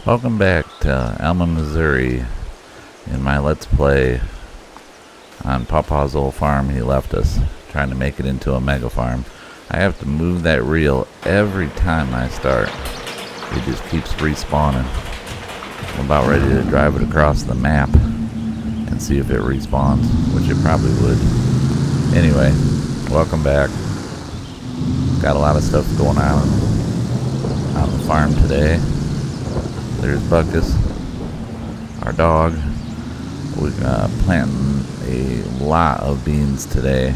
Welcome back to Alma, Missouri in my Let's Play on Papa's old farm. He left us, trying to make it into a mega farm. I have to move that reel every time I start. It just keeps respawning. I'm about ready to drive it across the map and see if it respawns, which it probably would. Anyway, welcome back. Got a lot of stuff going on the farm today. There's Buckus, our dog. We're planting a lot of beans today.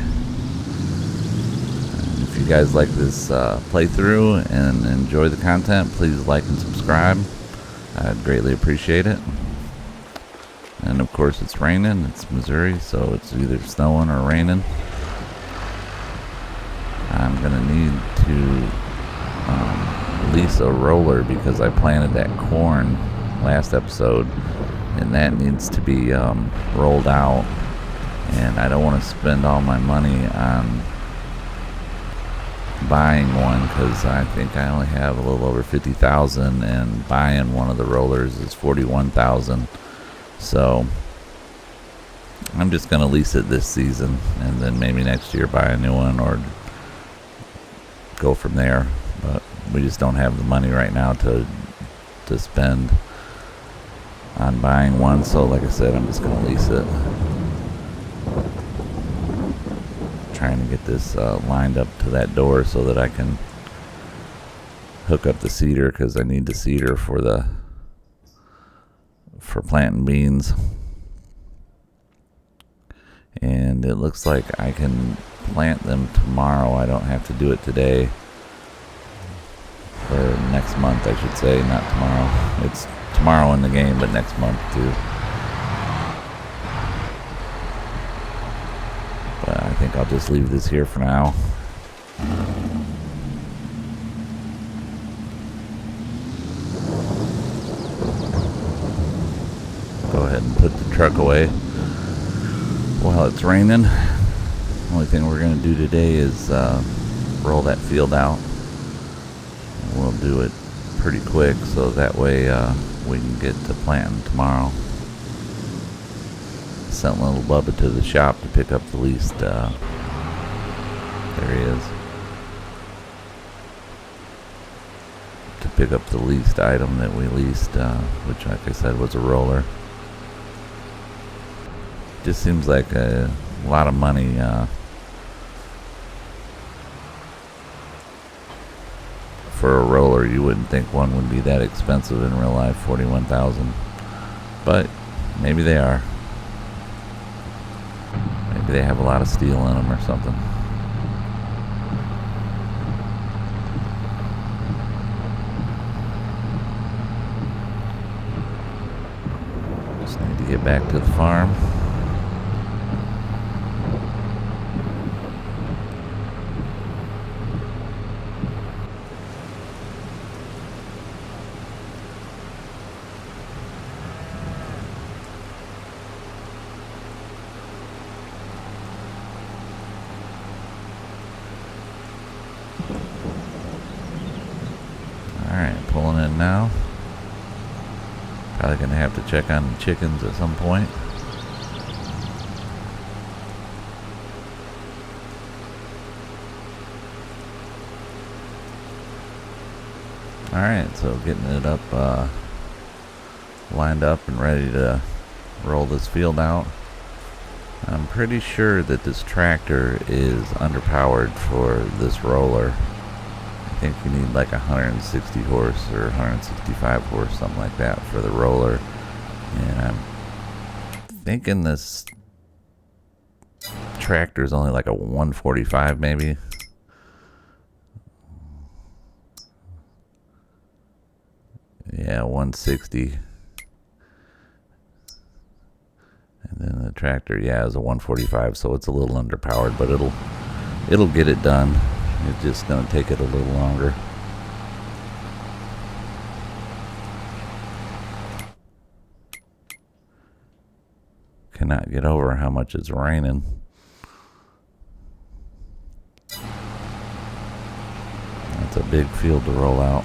And if you guys like this playthrough and enjoy the content, please like and subscribe. I'd greatly appreciate it. And of course it's raining. It's Missouri, so it's either snowing or raining. I'm gonna need to lease a roller because I planted that corn last episode and that needs to be rolled out, and I don't want to spend all my money on buying one because I think I only have a little over 50,000 and buying one of the rollers is 41,000. So I'm just gonna lease it this season and then maybe next year buy a new one or go from there. But we just don't have the money right now to spend on buying one, so like I said, I'm just gonna lease it. Trying to get this lined up to that door so that I can hook up the seeder, because I need the seeder for planting beans. And it looks like I can plant them tomorrow. I don't have to do it today. Or next month, I should say, not tomorrow. It's tomorrow in the game, but next month too. But I think I'll just leave this here for now. Go ahead and put the truck away while it's raining. Only thing we're going to do today is roll that field out. We'll do it pretty quick so that way we can get to planting tomorrow. Sent little Bubba to the shop to pick up the leased. There he is. To pick up the leased item that we leased, which, like I said, was a roller. Just seems like a lot of money. For a roller, you wouldn't think one would be that expensive in real life, 41,000. But maybe they are. Maybe they have a lot of steel in them or something. Just need to get back to the farm. Alright, pulling in now. Probably going to have to check on the chickens at some point. Alright, so getting it up, lined up and ready to roll this field out. I'm pretty sure that this tractor is underpowered for this roller. I think you need like 160 horse or 165 horse, something like that, for the roller. And I'm thinking this tractor is only like a 145 maybe. Yeah, 160. And then the tractor, yeah, is a 145, so it's a little underpowered, but it'll get it done. It's just going to take it a little longer. Cannot get over how much it's raining. That's a big field to roll out.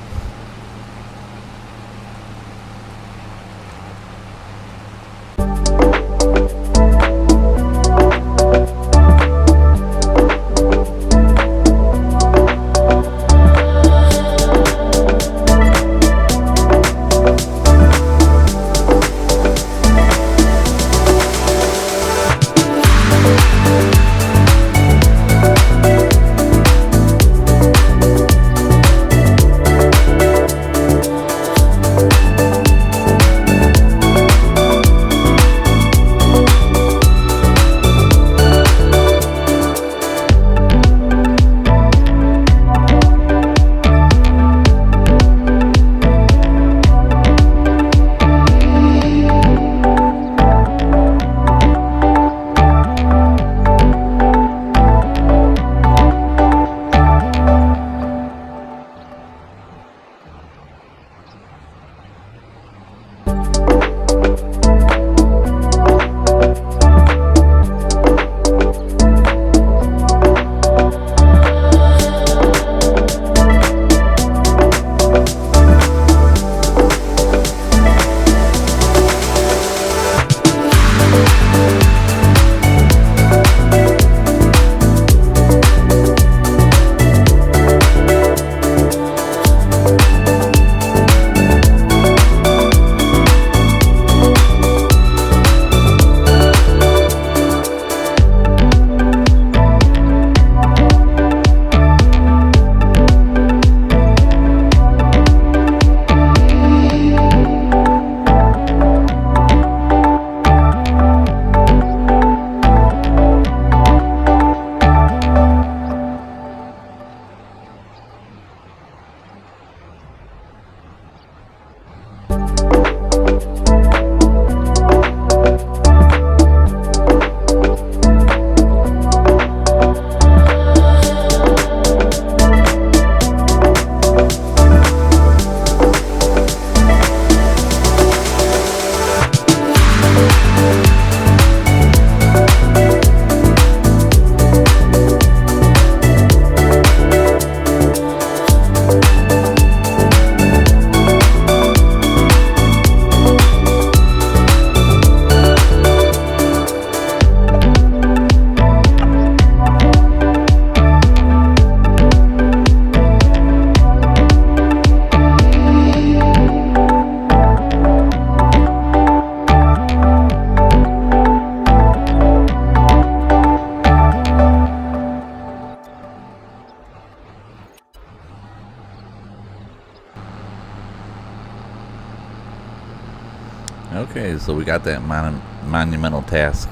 Okay, so we got that monumental task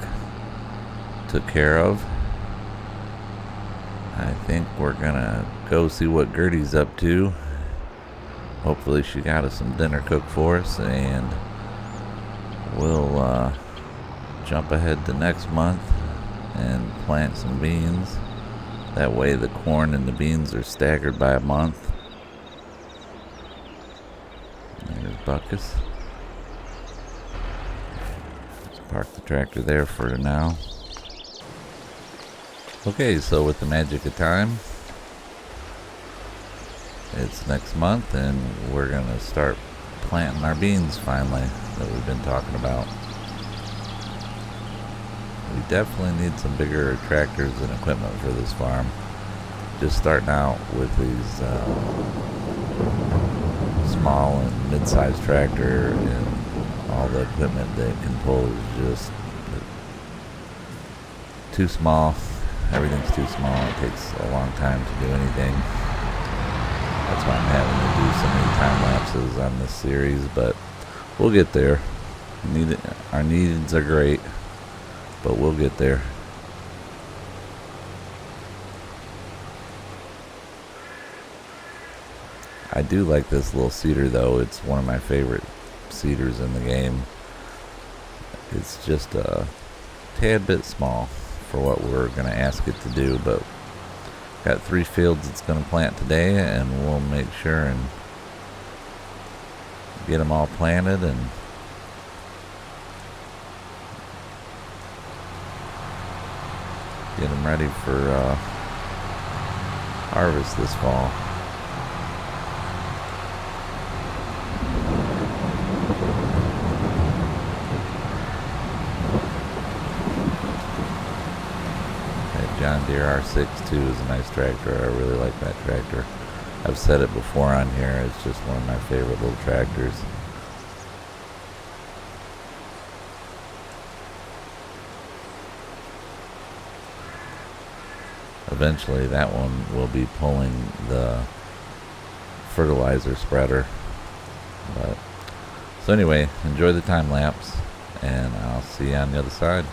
took care of. I think we're gonna go see what Gertie's up to. Hopefully she got us some dinner cooked for us, and we'll jump ahead to next month and plant some beans. That way the corn and the beans are staggered by a month. There's Buckus. Let's park the tractor there for now. Okay, so with the magic of time, it's next month and we're gonna start planting our beans finally that we've been talking about. We definitely need some bigger tractors and equipment for this farm. Just starting out with these small and mid-sized tractor, and all the equipment that it can pull is just too small. Everything's too small. It takes a long time to do anything. That's why I'm having to do so many time lapses on this series, but we'll get there. Our needs are great, but we'll get there. I do like this little seeder though. It's one of my favorite seeders in the game. It's just a tad bit small for what we're going to ask it to do, but got 3 fields it's going to plant today, and we'll make sure and get them all planted and get them ready for harvest this fall. John Deere R6 too is a nice tractor. I really like that tractor. I've said it before on here. It's just one of my favorite little tractors. Eventually that one will be pulling the fertilizer spreader. So anyway, enjoy the time lapse, and I'll see you on the other side.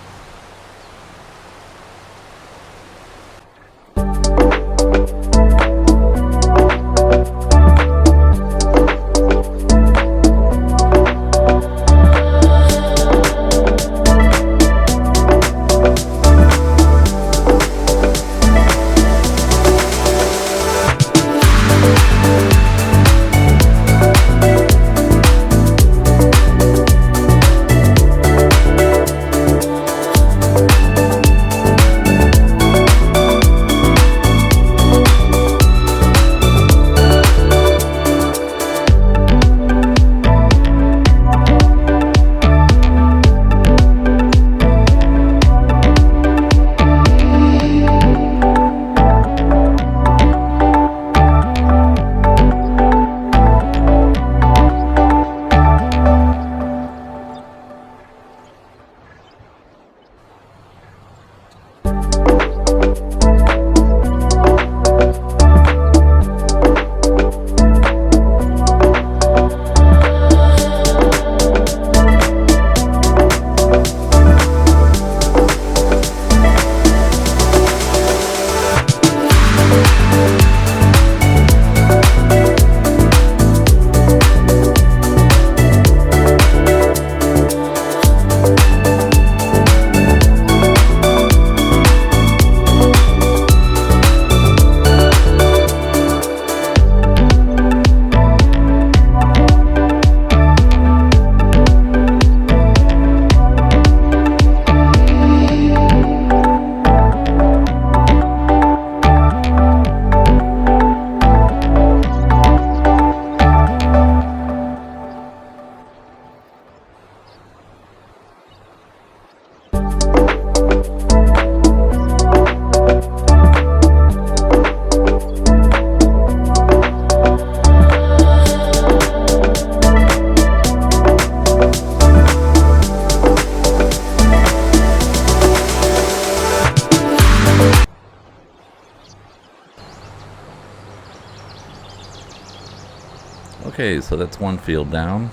Okay, so that's one field down.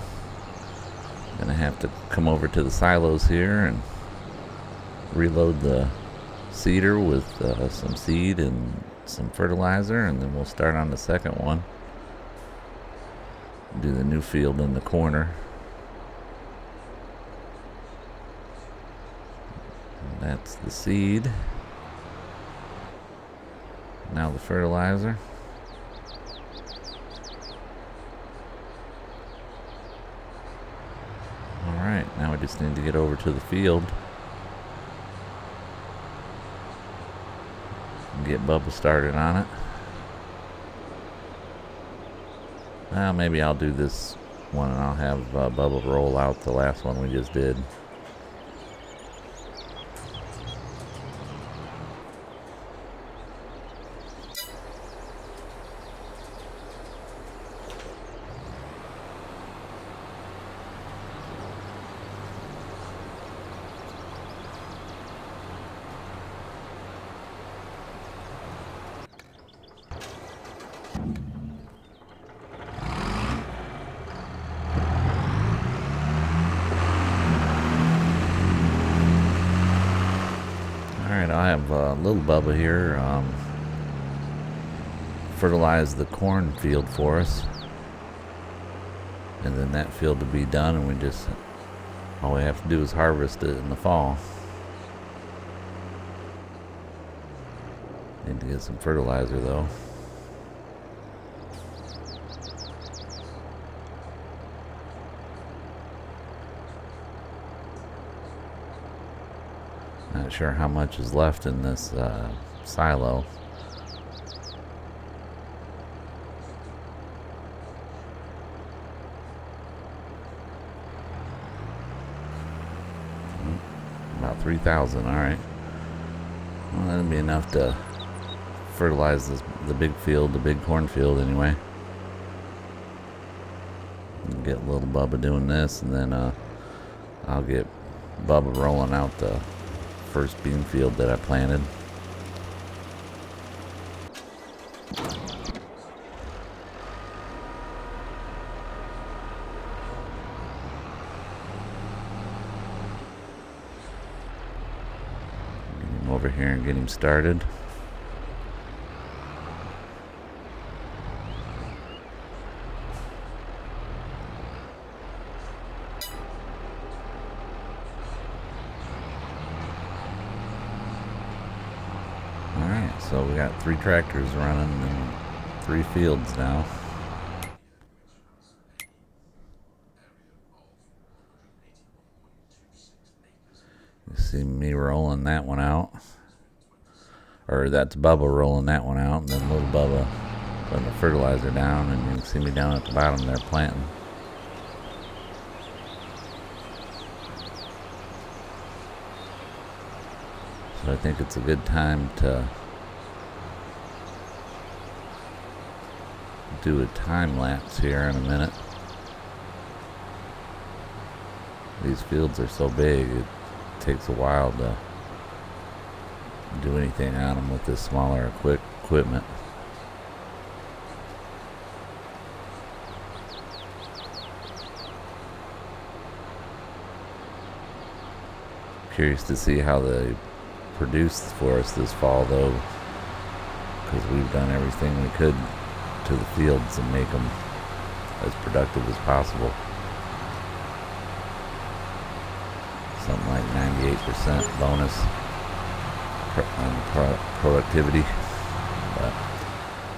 Gonna have to come over to the silos here and reload the seeder with some seed and some fertilizer, and then we'll start on the second one. Do the new field in the corner. And that's the seed. Now the fertilizer. Alright, now we just need to get over to the field and get Bubba started on it. Well, maybe I'll do this one and I'll have Bubba roll out the last one we just did. Alright, I have little Bubba here fertilize the cornfield for us, and then that field to be done, and all we have to do is harvest it in the fall. Need to get some fertilizer though. Not sure how much is left in this silo. About 3,000, alright. Well, that'll be enough to fertilize the big field, the big cornfield anyway. Get little Bubba doing this, and then I'll get Bubba rolling out the first bean field that I planted. Get him over here and get him started. So we got 3 tractors running and 3 fields now. You see me rolling that one out. Or that's Bubba rolling that one out, and then little Bubba putting the fertilizer down, and you can see me down at the bottom there planting. So I think it's a good time to do a time lapse here in a minute. These fields are so big, it takes a while to do anything on them with this smaller equipment. Curious to see how they produce for us this fall though, because we've done everything we could to the fields and make them as productive as possible. Something like 98% bonus on productivity.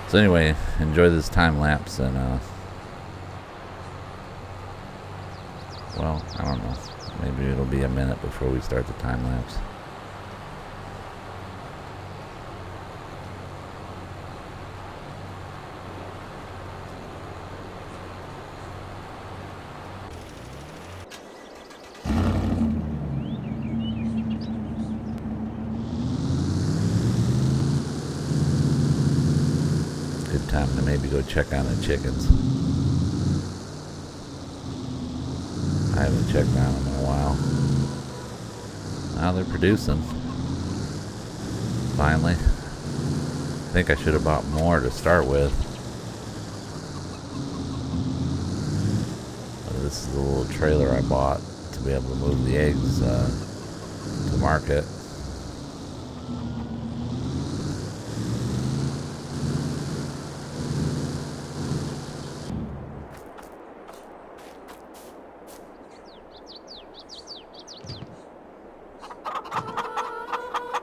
So anyway, enjoy this time lapse, and well, I don't know, maybe it'll be a minute before we start the time lapse. Time to maybe go check on the chickens. I haven't checked on them in a while. Now they're producing. Finally. I think I should have bought more to start with. This is the little trailer I bought to be able to move the eggs to market.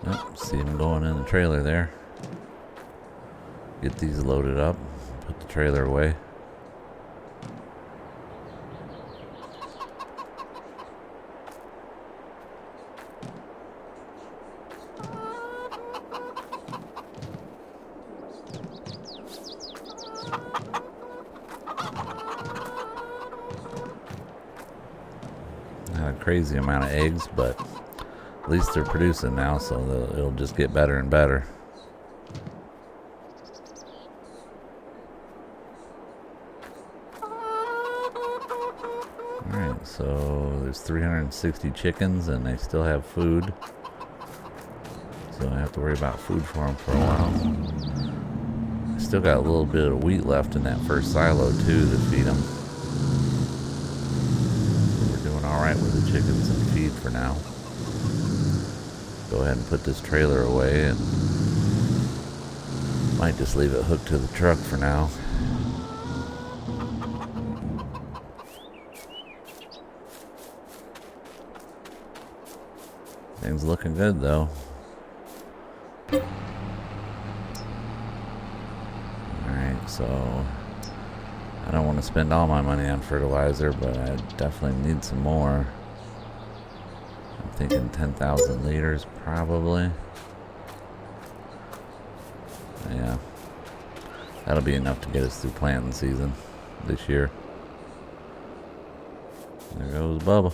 Oh, see them going in the trailer there. Get these loaded up, put the trailer away. Not a crazy amount of eggs, but at least they're producing now, so it'll just get better and better. Alright, so there's 360 chickens and they still have food. So I have to worry about food for them for a while. I still got a little bit of wheat left in that first silo too to feed them. So we're doing alright with the chickens and feed for now. Go ahead and put this trailer away and might just leave it hooked to the truck for now. Things looking good though. Alright, so I don't want to spend all my money on fertilizer, but I definitely need some more. I'm thinking 10,000 liters probably. Yeah, that'll be enough to get us through planting season this year. There goes Bubba.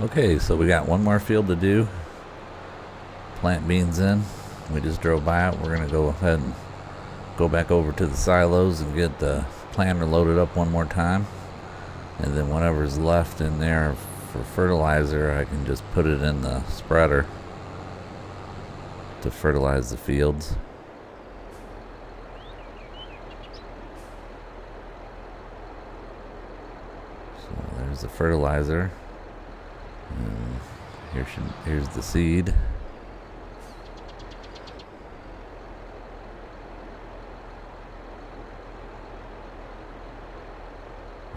Okay, so we got one more field to do. Plant beans in. We just drove by it. We're going to go ahead and go back over to the silos and get the planter loaded up one more time. And then whatever's left in there for fertilizer, I can just put it in the spreader to fertilize the fields. So there's the fertilizer. And Here's the seed.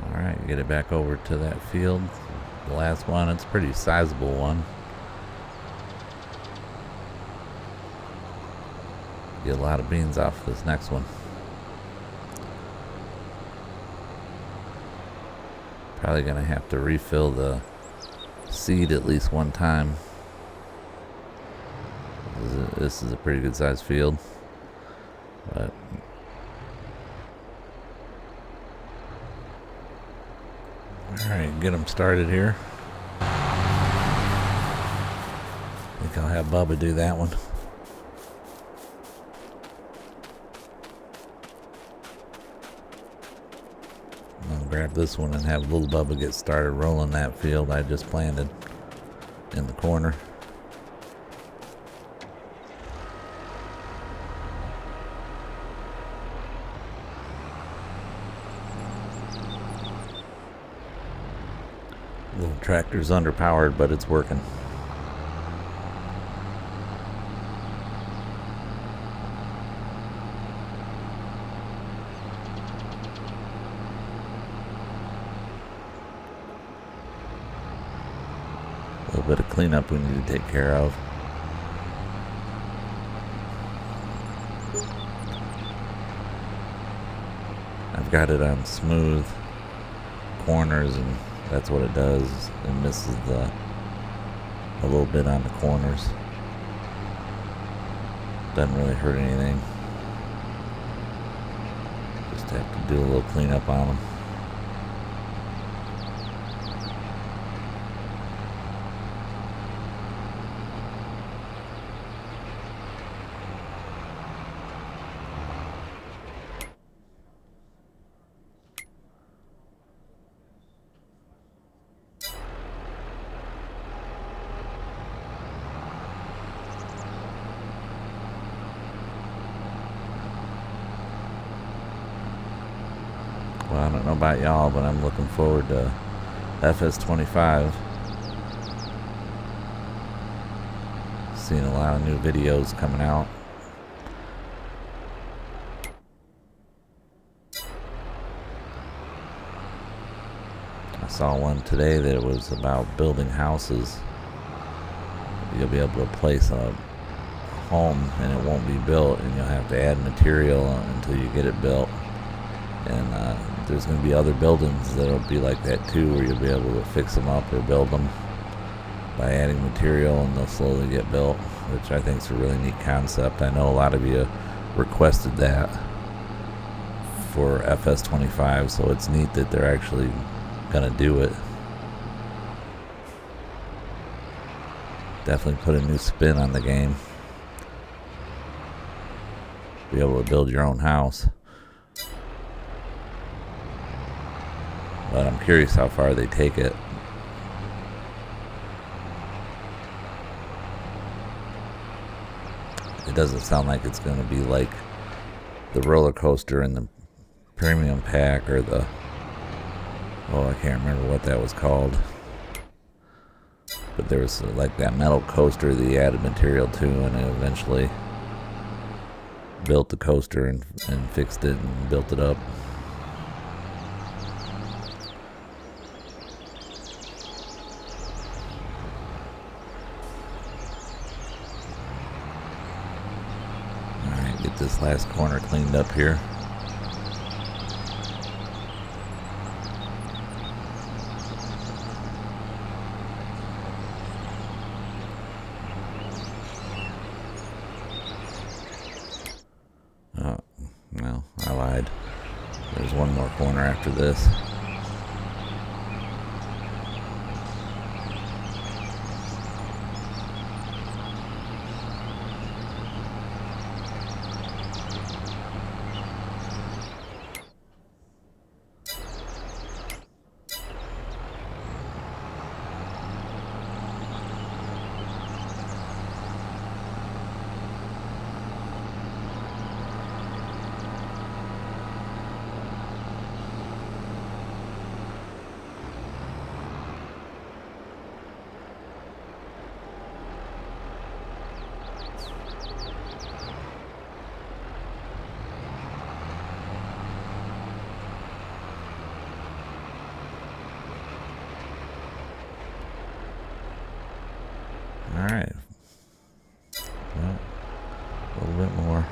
Alright, get it back over to that field. The last one, it's a pretty sizable one. Get a lot of beans off this next one. Probably gonna have to refill the seed at least one time. This is a pretty good sized field, but alright, get them started here. I think I'll have Bubba do that one. I'll grab this one and have little Bubba get started rolling that field I just planted in the corner. Little tractor's underpowered, but it's working. A little bit of cleanup we need to take care of. I've got it on smooth corners, and that's what it does. It misses a little bit on the corners. Doesn't really hurt anything. Just have to do a little cleanup on them. Well, I don't know about y'all, but I'm looking forward to FS25. Seeing a lot of new videos coming out. I saw one today that was about building houses. You'll be able to place a home and it won't be built, and you'll have to add material until you get it built. And there's going to be other buildings that'll be like that too, where you'll be able to fix them up or build them by adding material, and they'll slowly get built, which I think is a really neat concept. I know a lot of you requested that for FS25, so it's neat that they're actually going to do it. Definitely put a new spin on the game. Be able to build your own house. But I'm curious how far they take it. It doesn't sound like it's going to be like the roller coaster in the premium pack, or the, oh, I can't remember what that was called. But there was like that metal coaster that you added material to, and it eventually built the coaster and fixed it and built it up. Get this last corner cleaned up here. Oh, no, I lied. There's one more corner after this. Alright. Well, a little bit more.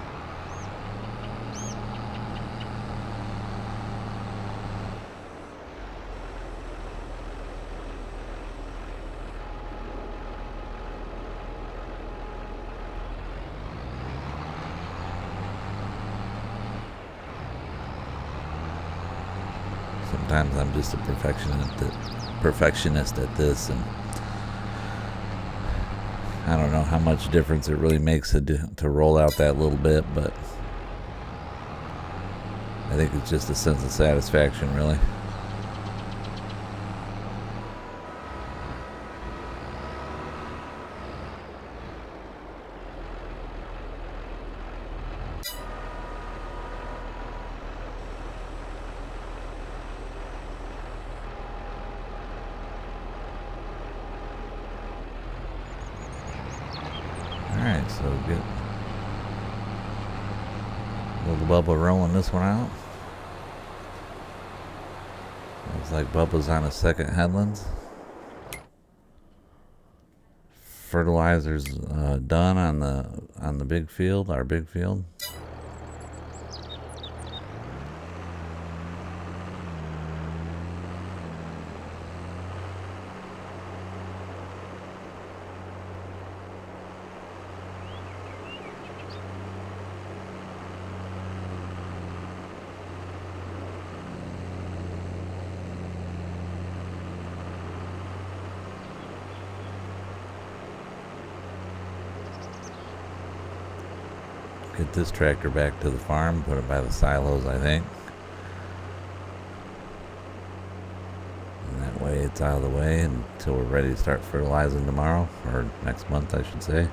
Sometimes I'm just a perfectionist at this, and I don't know how much difference it really makes to roll out that little bit, but I think it's just a sense of satisfaction, really. Alright, so get a little Bubba rolling this one out. Looks like Bubba's on a second headlands. Fertilizer's done on the big field, our big field. Get this tractor back to the farm, put it by the silos, I think. And that way it's out of the way until we're ready to start fertilizing tomorrow, or next month, I should say.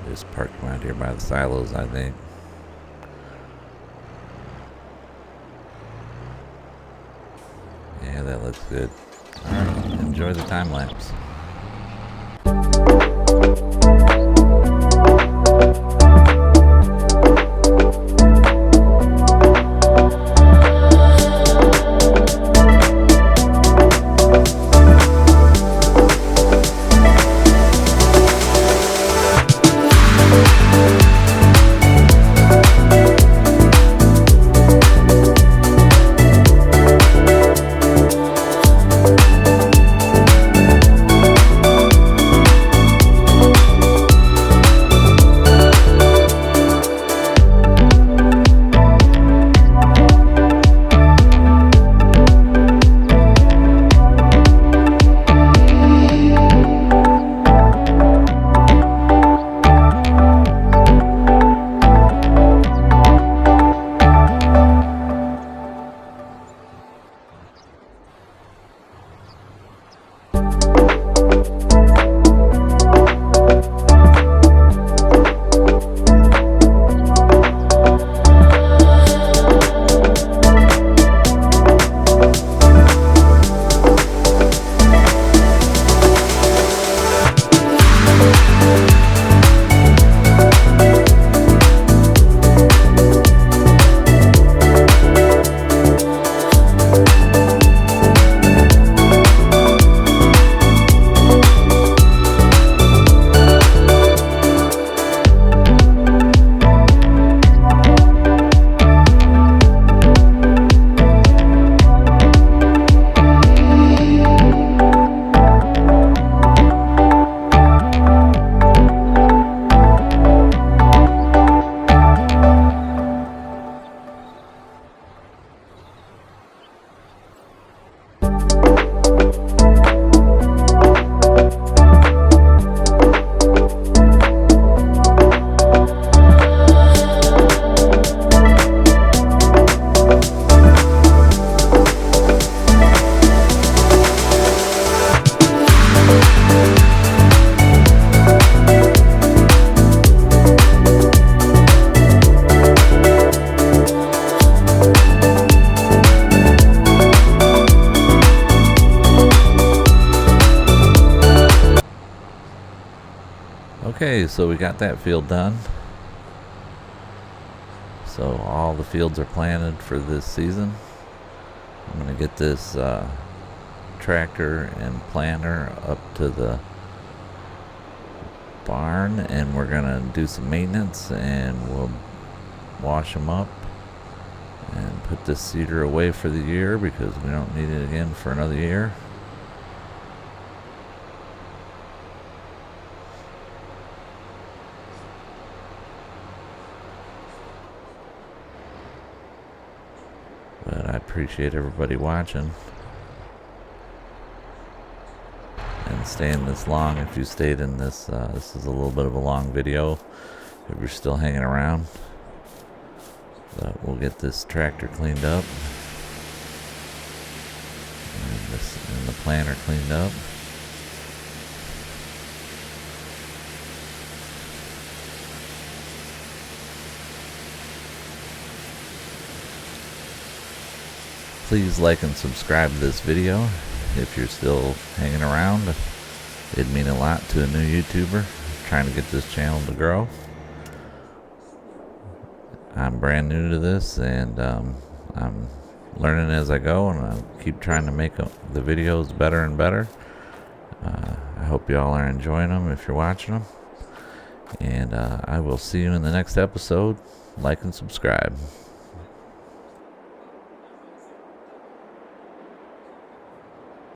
Just parked around here by the silos, I think. Yeah, that looks good. Alright, enjoy the time lapse. Okay, so we got that field done. So all the fields are planted for this season. I'm going to get this tractor and planter up to the barn, and we're going to do some maintenance, and we'll wash them up and put this seeder away for the year because we don't need it again for another year. But I appreciate everybody watching and staying this long. If you stayed in this, this is a little bit of a long video if you're still hanging around. But we'll get this tractor cleaned up and the planter cleaned up. Please like and subscribe to this video if you're still hanging around. It'd mean a lot to a new YouTuber trying to get this channel to grow. I'm brand new to this, and I'm learning as I go, and I'll keep trying to make the videos better and better. I hope y'all are enjoying them if you're watching them, and I will see you in the next episode. Like and subscribe.